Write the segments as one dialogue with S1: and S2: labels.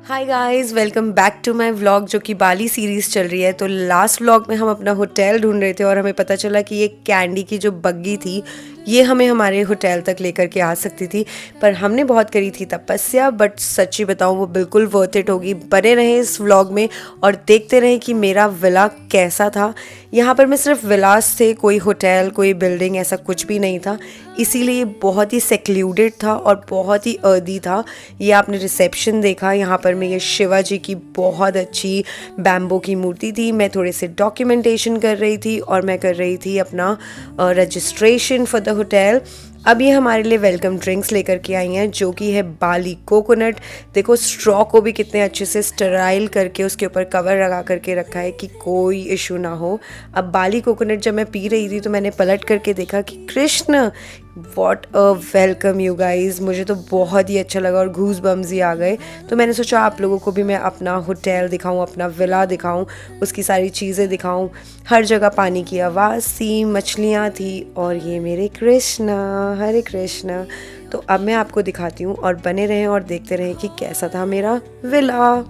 S1: Hi guys, welcome back to my vlog जो कि बाली series चल रही है। तो लास्ट व्लॉग में हम अपना होटल ढूंढ रहे थे और हमें पता चला कि ये कैंडी की जो बग्गी थी ये हमें हमारे होटल तक लेकर के आ सकती थी। पर हमने बहुत करी थी तपस्या, बट सच्ची बताऊं वो बिल्कुल वर्थ इट होगी। बने रहे इस व्लॉग में और देखते रहे कि मेरा विला कैसा था। यहाँ पर मैं सिर्फ विलास थे, कोई होटल कोई बिल्डिंग ऐसा कुछ भी नहीं था, इसीलिए बहुत ही सेक्लूडेड था और बहुत ही अर्दी था। ये आपने रिसेप्शन देखा, यहाँ पर मैं ये शिवा जी की बहुत अच्छी बैम्बो की मूर्ति थी। मैं थोड़े से डॉक्यूमेंटेशन कर रही थी और मैं कर रही थी अपना रजिस्ट्रेशन फॉर द होटल। अब ये हमारे लिए वेलकम ड्रिंक्स लेकर के आई हैं जो कि है बाली कोकोनट। देखो स्ट्रॉ को भी कितने अच्छे से स्टराइल करके उसके ऊपर कवर लगा करके रखा है कि कोई इशू ना हो। अब बाली कोकोनट जब मैं पी रही थी तो मैंने पलट करके देखा कि Krishna, what a welcome you guys. मुझे तो बहुत ही अच्छा लगा और घूस बम्स ही आ गए। तो मैंने सोचा आप लोगों को भी मैं अपना होटल दिखाऊं, अपना विला दिखाऊं, उसकी सारी चीज़ें दिखाऊं। हर जगह पानी की आवाज़ थी, मछलियाँ थी और ये मेरे कृष्णा, हरे कृष्णा। तो अब मैं आपको दिखाती हूँ और बने रहें और देखते रहें कि कैसा था मेरा विला।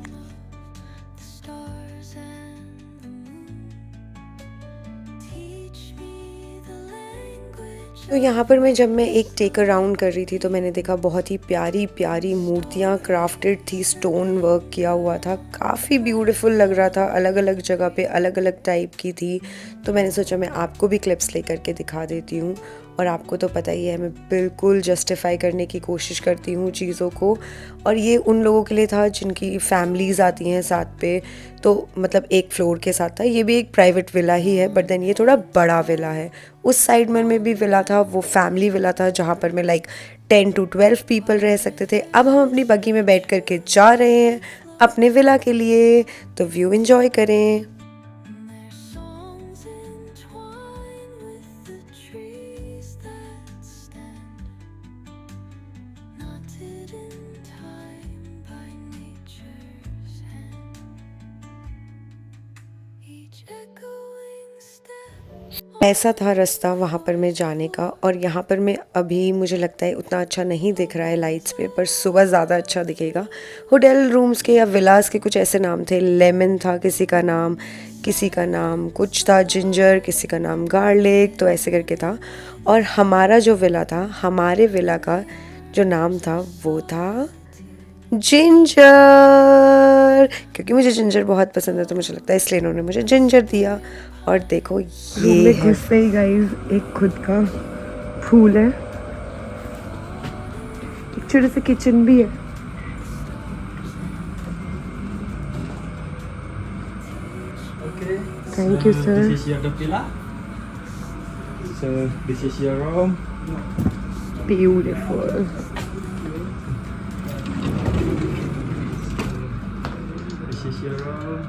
S1: तो यहाँ पर जब मैं एक टेक अराउंड कर रही थी तो मैंने देखा बहुत ही प्यारी प्यारी मूर्तियाँ क्राफ्टेड थी, स्टोन वर्क किया हुआ था, काफ़ी ब्यूटीफुल लग रहा था। अलग अलग जगह पे अलग अलग टाइप की थी। तो मैंने सोचा मैं आपको भी क्लिप्स लेकर के दिखा देती हूँ। और आपको तो पता ही है मैं बिल्कुल जस्टिफाई करने की कोशिश करती हूँ चीज़ों को। और ये उन लोगों के लिए था जिनकी फैमिलीज़ आती हैं साथ पे। तो मतलब एक फ्लोर के साथ था, ये भी एक प्राइवेट विला ही है, बट देन ये थोड़ा बड़ा विला है। उस साइड में भी विला था, वो फैमिली विला था जहाँ पर मैं लाइक 10 to 12 पीपल रह सकते थे। अब हम अपनी बग्गी में बैठ करके जा रहे हैं अपने विला के लिए, तो व्यू एंजॉय करें। ऐसा था रास्ता वहाँ पर मैं जाने का। और यहाँ पर मैं अभी मुझे लगता है उतना अच्छा नहीं दिख रहा है लाइट्स पे, पर सुबह ज़्यादा अच्छा दिखेगा। होटल रूम्स के या विलास के कुछ ऐसे नाम थे, लेमन था किसी का नाम, किसी का नाम कुछ था जिंजर, किसी का नाम गार्लिक, तो ऐसे करके था। और हमारा जो विला था, हमारे विला का जो नाम था वो था जिंजर, क्योंकि मुझे जिंजर बहुत पसंद है तो मुझे लगता है इसलिए इन्होंने मुझे जिंजर दिया। और देखो ये है, घुसते ही गाइस एक खुद का फूल है, एक छोटे से किचन भी है।
S2: Okay.
S1: Thank you, sir.
S2: This is your villa. So this is your room.
S1: Beautiful.
S2: This is your room.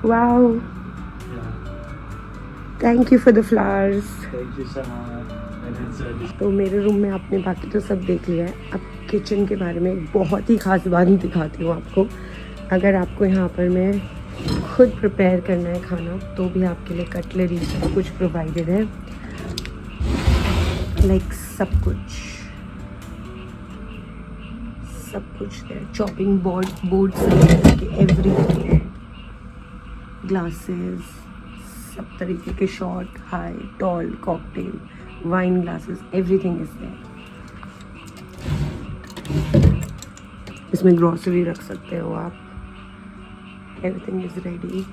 S1: Wow,
S2: Yeah.
S1: Thank you for the flowers.
S2: Thank you so much. And then this.
S1: तो मेरे room में आपने बाकी तो सब देख लिया है। अब किचन के बारे में एक बहुत ही ख़ास बात दिखाती हूँ आपको। अगर आपको यहाँ पर मैं खुद प्रिपेयर करना है खाना तो भी आपके लिए कटलरी सब कुछ प्रोवाइडेड है, लाइक सब कुछ है। चॉपिंग बोर्ड से एवरीथिंग, ग्लासेस, सब तरीके के short, high, tall, cocktail, wine glasses, everything is there. इसमें ग्रोसरी रख सकते हो आप, everything is ready.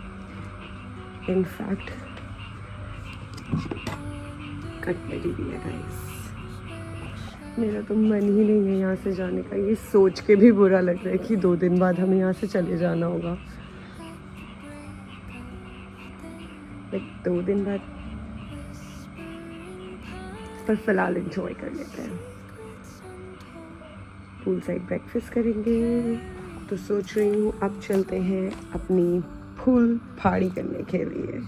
S1: In fact cutlery भी है गाइस। मेरा तो मन ही नहीं है यहाँ से जाने का, ये सोच के भी बुरा लग रहा है कि 2 दिन बाद हमें यहाँ से चले जाना होगा। लाइक 2 दिन बाद, पर फिलहाल एंजॉय कर लेते हैं। पूल साइड ब्रेकफास्ट करेंगे, तो सोच रही हूँ अब चलते हैं अपनी फुल फाड़ी करने के लिए।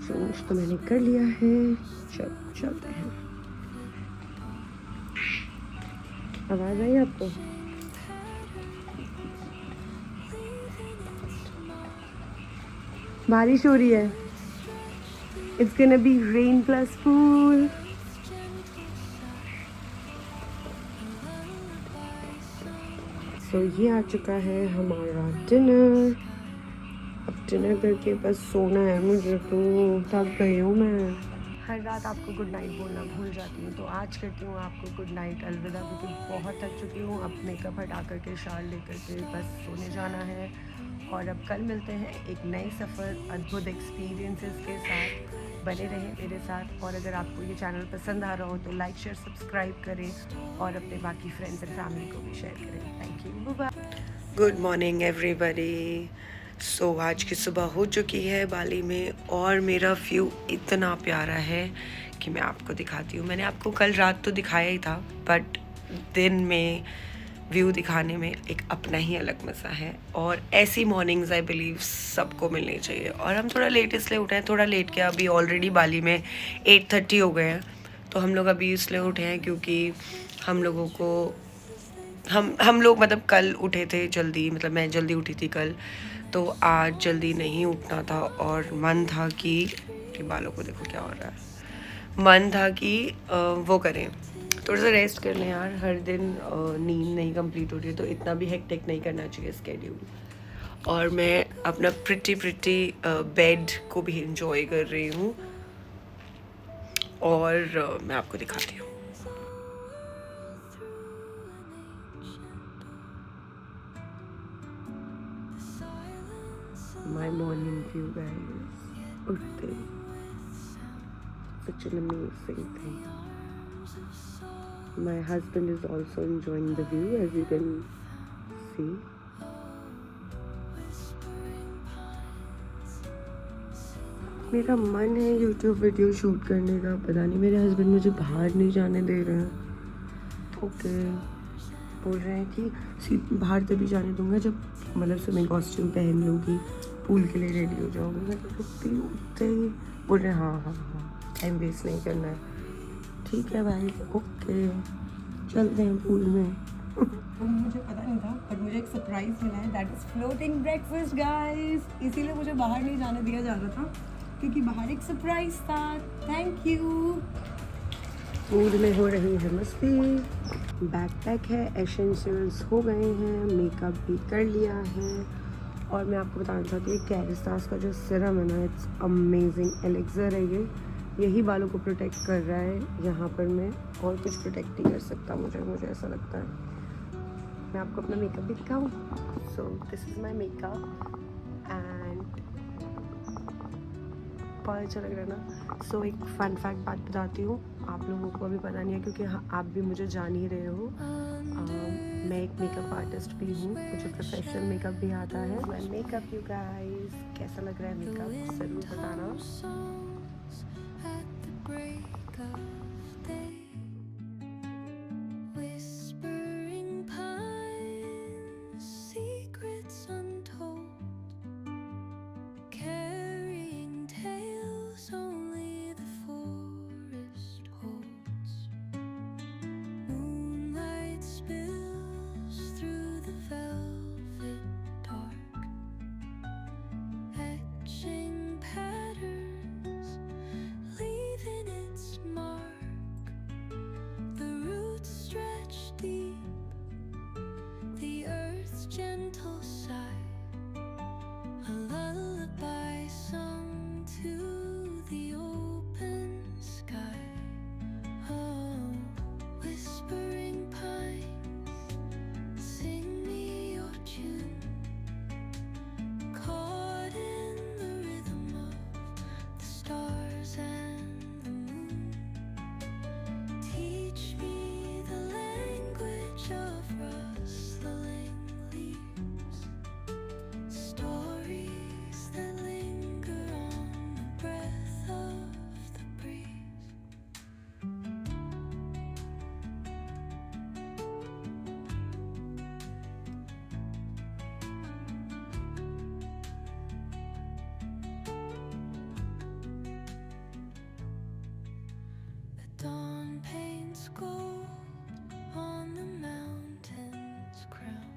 S1: चेंज तो मैंने कर लिया है, चलते हैं। आवाज़ आई आपको? बारिश हो रही है। It's gonna be rain plus pool. So ये आ चुका है हमारा डिनर। अब डिनर करके बस सोना है मुझे, तो थक गई हूँ मैं। हर रात आपको गुड नाइट बोलना भूल जाती हूँ, तो आज करती हूँ आपको गुड नाइट, अलविदा, क्योंकि बहुत थक चुकी हूँ। अब मेकअप हटा करके शाल लेकर के बस सोने जाना है। और अब कल मिलते हैं एक नए सफ़र, अद्भुत एक्सपीरियंसेस के साथ। बने रहें मेरे साथ, और अगर आपको ये चैनल पसंद आ रहा हो तो लाइक शेयर सब्सक्राइब करें और अपने बाकी फ्रेंड्स एंड फैमिली को भी शेयर करें। Thank you, bye bye. Good morning everybody. So आज की सुबह हो चुकी है बाली में, और मेरा व्यू इतना प्यारा है कि मैं आपको दिखाती हूँ। मैंने आपको कल रात तो दिखाया ही था, बट दिन में व्यू दिखाने में एक अपना ही अलग मज़ा है। और ऐसी मॉर्निंग्स आई बिलीव सबको मिलनी चाहिए। और हम थोड़ा लेट इसलिए उठे हैं, थोड़ा लेट क्या, अभी ऑलरेडी बाली में 8:30 हो गए हैं। तो हम लोग अभी इसलिए उठे हैं क्योंकि हम लोगों को हम लोग मतलब कल उठे थे जल्दी, मतलब मैं जल्दी उठी थी कल, तो आज जल्दी नहीं उठना था। और मन था कि बालों को देखो क्या हो रहा है, मन था कि वो करें, थोड़ा सा रेस्ट कर लें यार। हर दिन नींद नहीं कंप्लीट हो रही है, तो इतना भी हेक्टिक नहीं करना चाहिए स्केड्यूल। और मैं अपना प्रिटी बेड को भी इंजॉय कर रही हूँ, और मैं आपको दिखाती हूँ। My morning view, guys. उठते, such an amazing thing. My husband is also enjoying the view, as you can see. मेरा मन है YouTube वीडियो शूट करने का, पता नहीं मेरे हस्बैंड मुझे बाहर नहीं जाने दे रहे हैं। ओके, बोल रहे हैं कि बाहर तभी जाने दूंगा जब मतलब स्विमिंग कॉस्ट्यूम पहन लूँगी, पूल के लिए रेडी हो जाऊँगी। मैं तो उठते ही बोल रहे हैं हाँ हाँ हाँ, टाइम वेस्ट नहीं करना है। ठीक है भाई, ओके, चलते हैं पूल में। मुझे पता नहीं था, पर मुझे एक सरप्राइज मिला है, that is floating breakfast guys. इसीलिए मुझे बाहर नहीं जाने दिया जा रहा था, क्योंकि बाहर एक सरप्राइज था। Thank you. पूल में हो रही है मस्ती, बैकपैक है, एसेंशियल्स हो गए हैं, मेकअप भी कर लिया है। और मैं आपको बताना चाहती हूँ कैरिस्टास का जो सीरम है ना, इट्स अमेजिंग एलेक्सर है ये। यही बालों को प्रोटेक्ट कर रहा है। यहाँ पर मैं और कुछ प्रोटेक्ट नहीं कर सकता, मुझे ऐसा लगता है। मैं आपको अपना मेकअप भी दिखाऊँ। So this is my makeup and बहुत अच्छा लग रहा है ना। सो एक फ़न फैक्ट बात बताती हूँ, आप लोगों को अभी पता नहीं है क्योंकि आप भी मुझे जान ही रहे हो। मैं एक मेकअप आर्टिस्ट भी हूँ, मुझे प्रोफेशनल मेकअप भी आता है। माय मेकअप यू गाइस, कैसा लग रहा है मेकअप ज़रूर बताना। Dawn paints gold on the mountain's crown,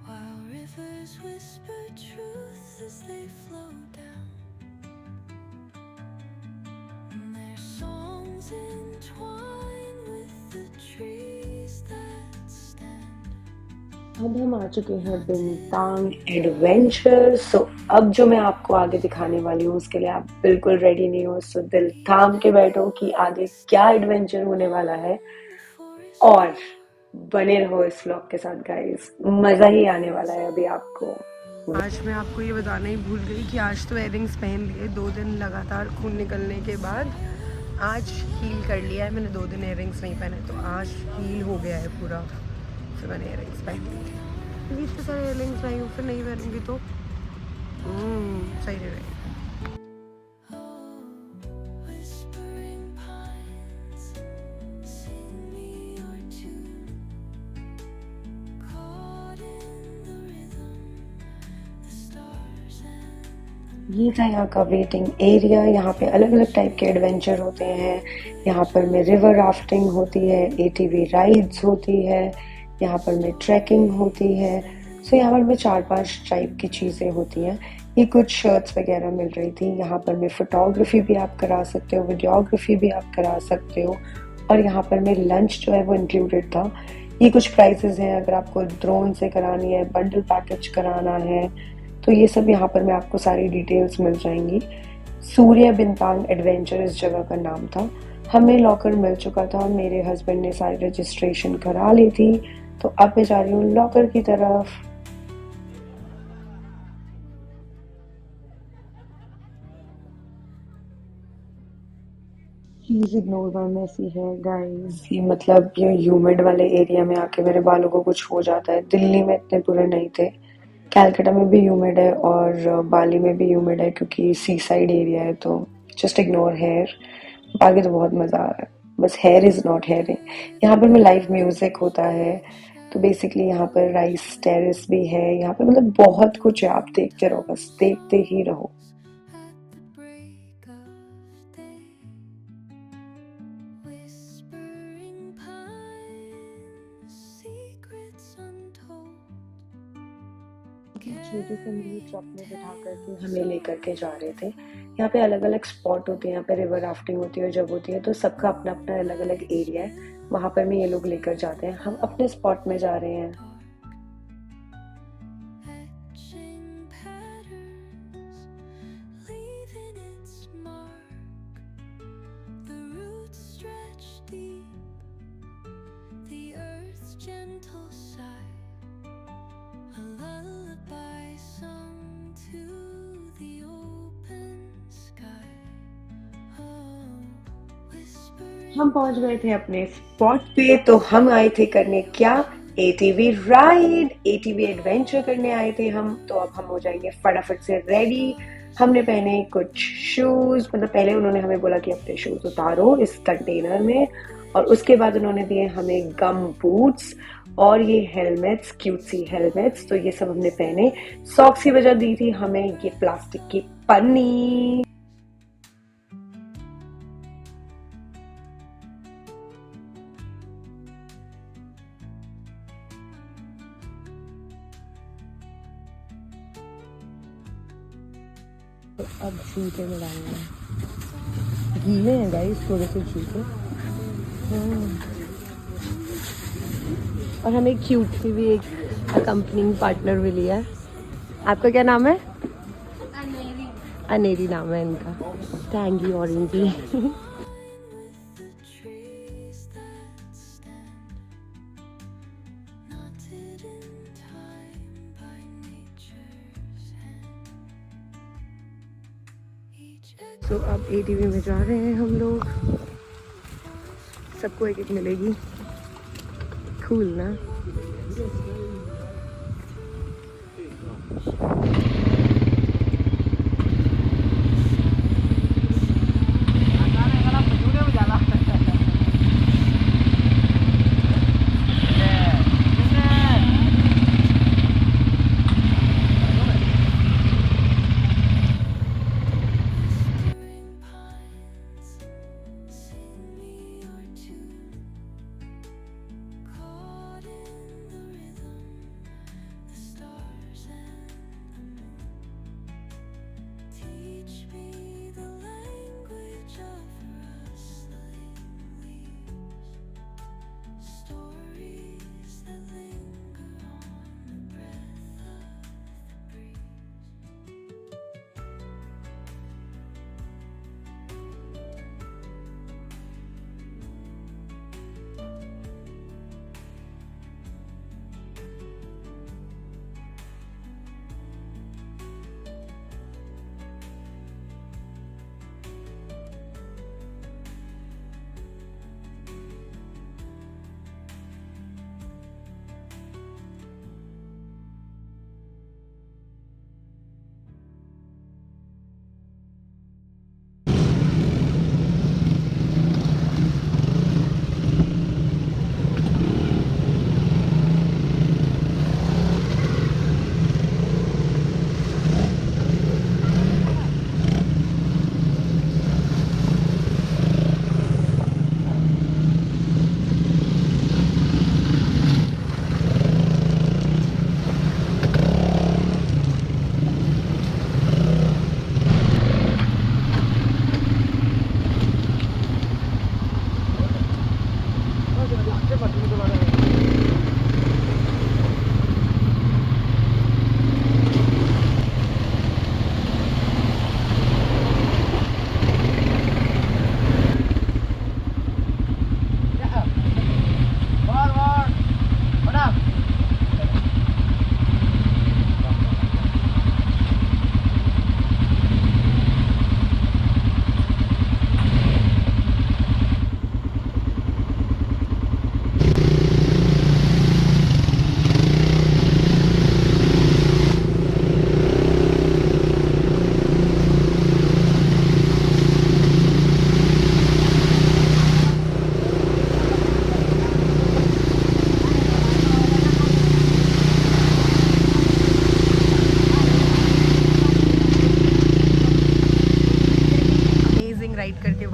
S1: while rivers whisper truth as they flow down. And their songs entwine with the trees that stand अब हम आ चुके हैं बिनतांग एडवेंचर। सो अब जो मैं आपको आगे दिखाने वाली हूँ उसके लिए आप बिल्कुल रेडी नहीं हो, सो दिल थाम के बैठो कि आगे क्या एडवेंचर होने वाला है, और बने रहो इस व्लॉग के साथ गाइस, मजा ही आने वाला है अभी आपको। आज मैं आपको ये बताना ही भूल गई कि आज तो इयररिंग्स पहन लिए 2 दिन लगातार खून निकलने के बाद। आज हील कर लिया है मैंने, 2 दिन इयररिंग्स नहीं पहने तो आज हील हो गया है पूरा, फिर मैंने इयररिंग्स पहन ली। इतने सारे इयररिंग्स लाई हूँ, फिर नहीं पहनूंगी तो सही नहीं रहेगा। ये था यहाँ का वेटिंग एरिया। यहाँ पे अलग अलग टाइप के एडवेंचर होते हैं। यहाँ पर में रिवर राफ्टिंग होती है, एटीवी राइड्स होती है, यहाँ पर में ट्रैकिंग होती है। सो यहाँ पर में 4-5 टाइप की चीज़ें होती हैं। ये कुछ शर्ट्स वगैरह मिल रही थी। यहाँ पर में फोटोग्राफी भी आप करा सकते हो, वीडियोग्राफी भी आप करा सकते हो, और यहाँ पर में लंच जो है वो इंक्लूडेड था। ये कुछ प्राइसेस हैं, अगर आपको ड्रोन से करानी है, बंडल पैकेज कराना है, तो ये सब यहाँ पर मैं आपको सारी डिटेल्स मिल जाएंगी। सूर्य बिनतांग एडवेंचर इस जगह का नाम था। हमें लॉकर मिल चुका था, मेरे हस्बैंड ने सारी रजिस्ट्रेशन करा ली थी, तो अब मैं जा रही हूँ लॉकर की तरफ। प्लीज इग्नोर माई मेसी है गाइस। ये मतलब ये ह्यूमिड वाले एरिया में आके मेरे बालों को कुछ हो जाता है। दिल्ली में इतने बुरे नहीं थे, कैलकाटा में भी ह्यूमिड है और बाली में भी ह्यूमिड है क्योंकि सी साइड एरिया है, तो जस्ट इग्नोर हेयर। बाकी तो बहुत मज़ा आ रहा है, बस हेयर इज़ नॉट हेयरिंग। यहाँ पर में लाइव म्यूज़िक होता है, तो बेसिकली यहाँ पर राइस टेरेस भी है। यहाँ पे मतलब बहुत कुछ है, आप देखते रहो, बस देखते ही रहो। छोटे से मिनी ट्रक में बिठा करके हमें लेकर के जा रहे थे। यहाँ पे अलग अलग स्पॉट होते हैं, यहाँ पे रिवर राफ्टिंग होती है जब होती है, तो सबका अपना अपना अलग अलग एरिया है, वहां पर में ये लोग लेकर जाते हैं। हम अपने स्पॉट में जा रहे हैं। हम पहुंच गए थे अपने स्पॉट पे, तो हम आए थे करने क्या, एटीवी राइड, एटीवी एडवेंचर करने आए थे हम। तो अब हम हो जाएंगे फटाफट से रेडी। हमने पहने कुछ शूज, मतलब पहले उन्होंने हमें बोला कि अपने शूज उतारो इस कंटेनर में, और उसके बाद उन्होंने दिए हमें गम बूट्स और ये हेलमेट्स, क्यूट सी हेलमेट्स, तो ये सब हमने पहने। सॉक्स की वजह दी थी हमें ये प्लास्टिक की पन्नी। तो अब जूते में डालना है, गीले हैं गाइस थोड़े से जूते। और हमें क्यूट सी भी एक अकम्पनिंग पार्टनर मिली है। आपका क्या नाम है? अनेरी। अनेरी नाम है इनका। Tangy orangey. तो अब एटीवी में जा रहे हैं हम लोग। सबको एक एक मिलेगी, कूल ना।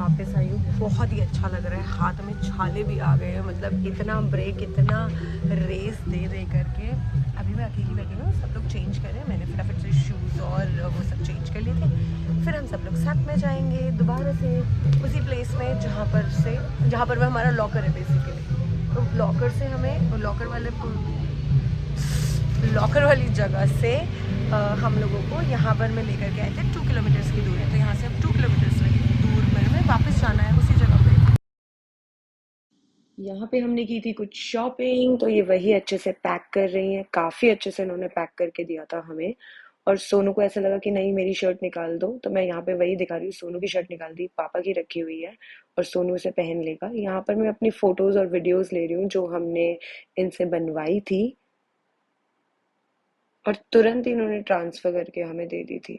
S1: वापस आई हूँ। बहुत ही अच्छा लग रहा है, हाथ में छाले भी आ गए हैं, मतलब इतना ब्रेक, इतना रेस दे दे करके। अभी मैं अकेली बैठी हूँ, सब लोग चेंज कर रहे हैं, मैंने फटाफट से शूज़ और वो सब चेंज कर लिए थे। फिर हम सब लोग साथ में जाएंगे दोबारा से उसी प्लेस में जहाँ पर वो हमारा लॉकर है बेसिकली। तो लॉकर वाली जगह से हम लोगों को यहाँ पर मैं लेकर के आए थे। 2 किलोमीटर्स की दूरी है, तो यहाँ से अब 2 किलोमीटर्स दूर में हमें वापस जाना है उसी जगह पे। यहाँ पे हमने की थी कुछ शॉपिंग, तो ये वही अच्छे से पैक कर रही हैं। काफ़ी अच्छे से इन्होंने पैक करके दिया था हमें। और सोनू को ऐसा लगा कि नहीं मेरी शर्ट निकाल दो, तो मैं यहाँ पे वही दिखा रही हूँ। सोनू की शर्ट निकाल दी, पापा की रखी हुई है और सोनू उसे पहन लेगा। यहाँ पर मैं अपनी फोटोज और वीडियोस ले रही हूँ जो हमने इनसे बनवाई थी, और तुरंत इन्होंने ट्रांसफर करके हमें दे दी थी।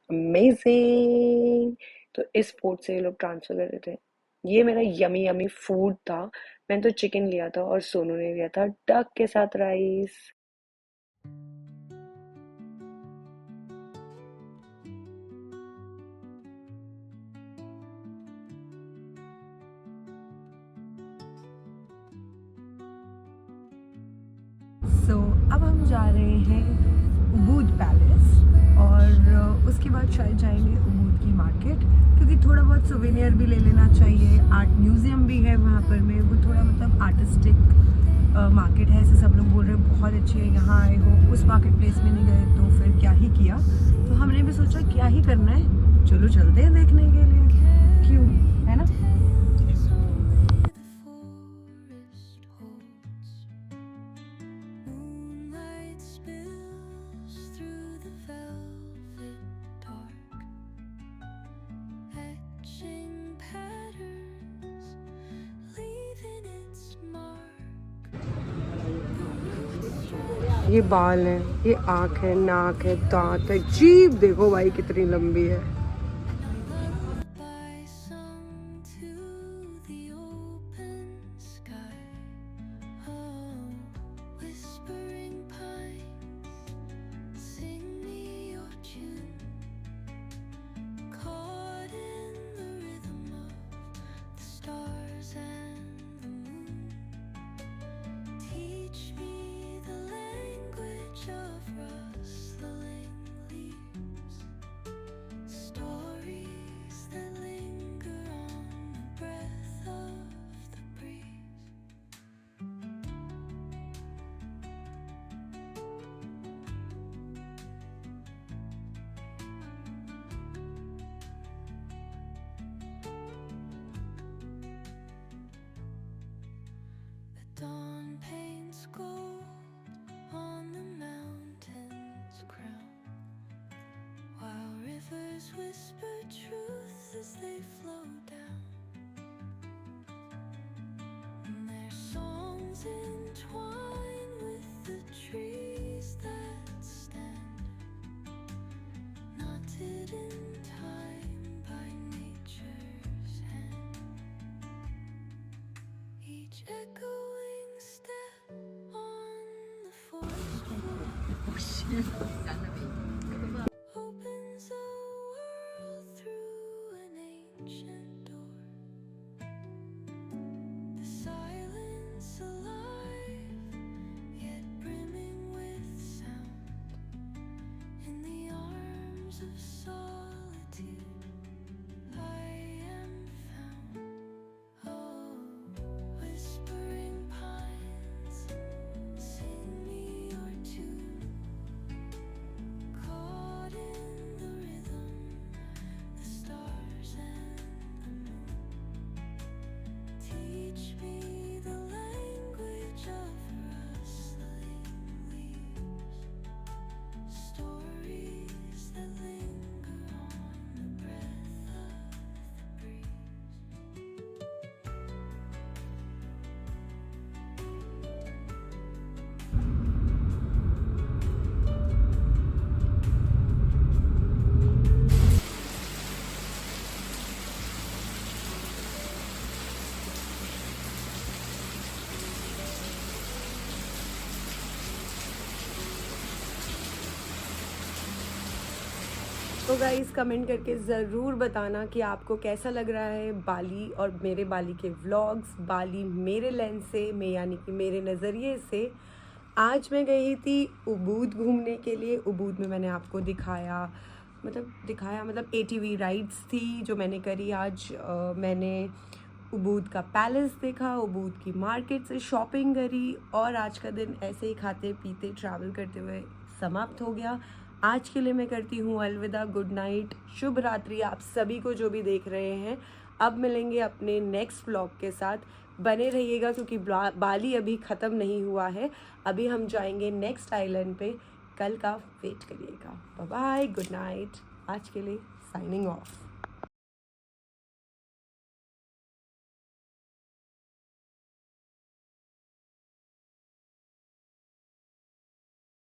S1: अमेजिंग। तो इस पोर्ट से ये लोग ट्रांसफर कर रहे थे। ये मेरा यमी यमी फूड था। मैंने तो चिकन लिया था और सोनू ने लिया था डक के साथ राइस। अब हम जा रहे हैं उबूद पैलेस, और उसके बाद शायद जाएंगे उबूद की मार्केट, क्योंकि थोड़ा बहुत सुवेनियर भी ले लेना चाहिए। आर्ट म्यूजियम भी है वहाँ पर में, वो थोड़ा मतलब आर्टिस्टिक मार्केट है, ऐसे सब लोग बोल रहे हैं बहुत अच्छी है। यहाँ आए हो, उस मार्केट प्लेस में नहीं गए तो फिर क्या ही किया। तो हमने भी सोचा क्या ही करना है, चलो चलते हैं देखने के लिए, क्यों, है ना। ये बाल है, ये आँख है, नाक है, दांत है, जीभ देखो भाई कितनी लंबी है।
S3: Dawn paints gold on the mountain's crown, while rivers whisper truth as they flow down. And their songs entwine with the trees that stand, knotted in time by nature's hand. Each echoing step on the forest opens a world through an ancient door. The silence alive, yet brimming with sound. In the arms of solitude, I am found. Oh, whispering pines, sing me your tune. Call
S1: तो guys comment करके ज़रूर बताना कि आपको कैसा लग रहा है बाली और मेरे बाली के व्लॉग्स, बाली मेरे लेंस से, मैं यानी कि मेरे नज़रिए से। आज मैं गई थी उबूद घूमने के लिए। उबूद में मैंने आपको दिखाया मतलब ATV राइड्स थी जो मैंने करी आज। मैंने उबूद का पैलेस देखा, उबूद की मार्केट से शॉपिंग करी और आज का दिन ऐसे ही खाते पीते ट्रैवल करते हुए समाप्त हो गया। आज के लिए मैं करती हूँ अलविदा, गुड नाइट, शुभ रात्रि आप सभी को जो भी देख रहे हैं। अब मिलेंगे अपने नेक्स्ट व्लॉग के साथ, बने रहिएगा क्योंकि बाली अभी ख़त्म नहीं हुआ है। अभी हम जाएंगे नेक्स्ट आइलैंड पे, कल का वेट करिएगा। बाय बाय, गुड नाइट, आज के लिए साइनिंग ऑफ।